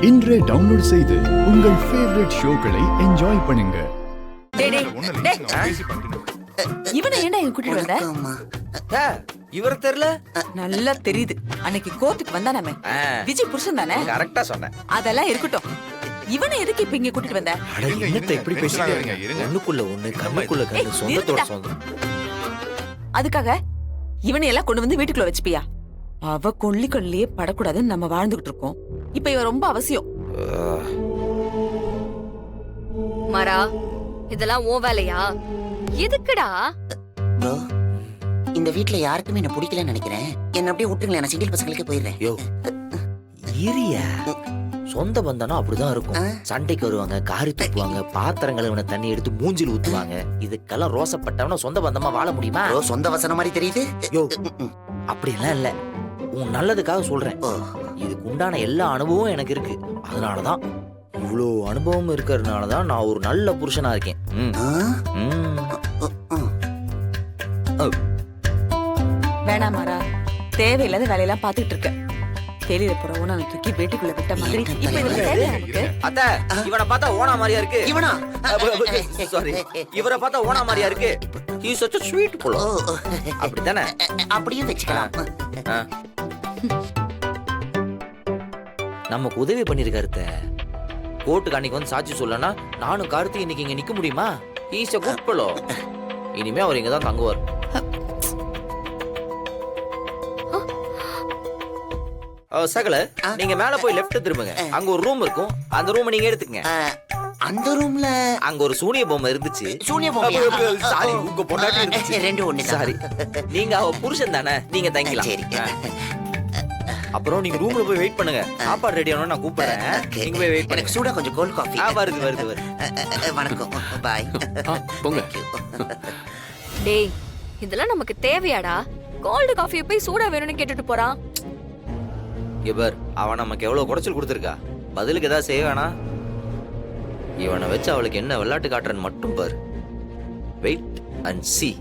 இன்றே டவுன்லோட் செய்து உங்கள் ஃபேவரட் ஷோக்களை என்ஜாய் பண்ணுங்க. இவனை ஏன்டா இங்க கூட்டிட்டு வந்த? இவர தெரியல? நல்லா தெரியுது. அன்னைக்கு கோர்ட்டுக்கு வந்தானே விஜய் புருஷன் தானே? கரெக்டா சொன்னேன். அதெல்லாம் இருக்கட்டும். இவனை எதுக்கு இப்ப இங்க கூட்டிட்டு வந்த? அட என்னத்தை இப்படி பேசுறீங்க? ஒண்ணுக்குள்ள ஒண்ணு, கண்ணுக்குள்ள கண்ணு, சொந்தத்தோட சொந்தம். அதுக்காக இவனை எல்லாம் கொண்டு வந்து வீட்டுக்குள்ள வச்சுப்பியா? அவ கொல்லிக்கல்லையே படக்கூடாதுன்னு நம்ம வாழ்ந்துகிட்டு இருக்கோம். இப்ப இவ ரொம்ப அவசியம். மரா, இதெல்லாம் ஓ வேலையா? எதுக்குடா? ப்ரோ, இந்த வீட்ல யாருக்குமே என்ன பிடிக்கலன்னு நினைக்கிறேன். என்ன அப்படியே விட்டுருங்களேன், நான் சிங்கிள் பசங்களுக்கே போயிடுறேன். யோ இரியா, சொந்த பந்தனா அப்படிதான் இருக்கும். சண்டைக்கு வருவாங்க, காரி தூக்குவாங்க, பாத்திரங்களை இவனை தண்ணி எடுத்து மூஞ்சில் ஊத்துவாங்க. இதுக்கெல்லாம் ரோசப்பட்டவன சொந்த பந்தமா வாழ முடியுமா? ப்ரோ, சொந்த வசனம் மாதிரி தெரியுது. யோ அப்படியெல்லாம் இல்ல, உன் நல்லதுக்காக சொல்றேன். இதுக்கு உண்டான எல்லா அனுபவமும் எனக்கு இருக்கு. அதனாலதான் இவ்வளோ அனுபவம் இருக்கிறதுனாலதான் நான் ஒரு நல்ல புருஷனா இருக்கேன். வேணாம் மாறா, தேவையில்லாத வேலையெல்லாம் பாத்துக்கிட்டு இருக்க. வெளியில போற ஓனா தூக்கி வீட்டுக்குள்ள விட்ட மாதிரி. இப்ப இதுக்கு தேவையா எனக்கு? அத்தை, இவனை பார்த்தா ஓனா மாதிரியா இருக்கு. இவனா? சாரி, இவரை பார்த்தா ஓனா மாதிரியா இருக்கு. He is such a sweet fellow. அப்படிதானே? அப்படியே வச்சுக்கலாம். நமக்கு உதவி பண்ணிருக்காரு. கோர்ட்டுக்கு அன்னைக்கு வந்து சாட்சி சொல்லனா நானும் கார்த்தி இன்னைக்கு இங்க நிக்க முடியுமா? He is a good fellow. இனிமே அவர் இங்க தான் தங்குவார். சகல, நீங்க மேல போய் லெஃப்ட் திரும்புங்க. அங்க ஒரு ரூம் இருக்கும். அந்த ரூம் நீங்க எடுத்துக்கங்க. அந்த ரூம்ல அங்க ஒரு சூனிய பொம்மை இருந்துச்சு. சூனிய பொம்மை? சாரி, உங்க பொண்டாட்டி இருந்துச்சு. ரெண்டு ஒண்ணு. சாரி, நீங்க அவ புருஷன் தானே, நீங்க தங்கிக்கலாம். சரி. அப்புறம் நீங்க ரூம்ல போய் வெயிட் பண்ணுங்க. சாப்பாடு ரெடி ஆனோம், நான் கூப்பிடுறேன். நீங்க போய் வெயிட் பண்ணுங்க. எனக்கு சூடா கொஞ்சம் கோல்ட் காஃபி. வருது. வணக்கம், பாய். போங்க. டேய், இதெல்லாம் நமக்கு தேவையாடா? கோல்டு காஃபி போய் சூடா வேணும்னு கேட்டுட்டு போறான். இவர் அவன் நமக்கு எவ்வளவு குடைச்சல் கொடுத்துருக்கா. பதிலுக்கு ஏதாவது செய்ய வேணாம். இவனை வச்சு அவளுக்கு என்ன விளையாட்டு காட்டுறன்னு மட்டும் பாரு. Wait and see.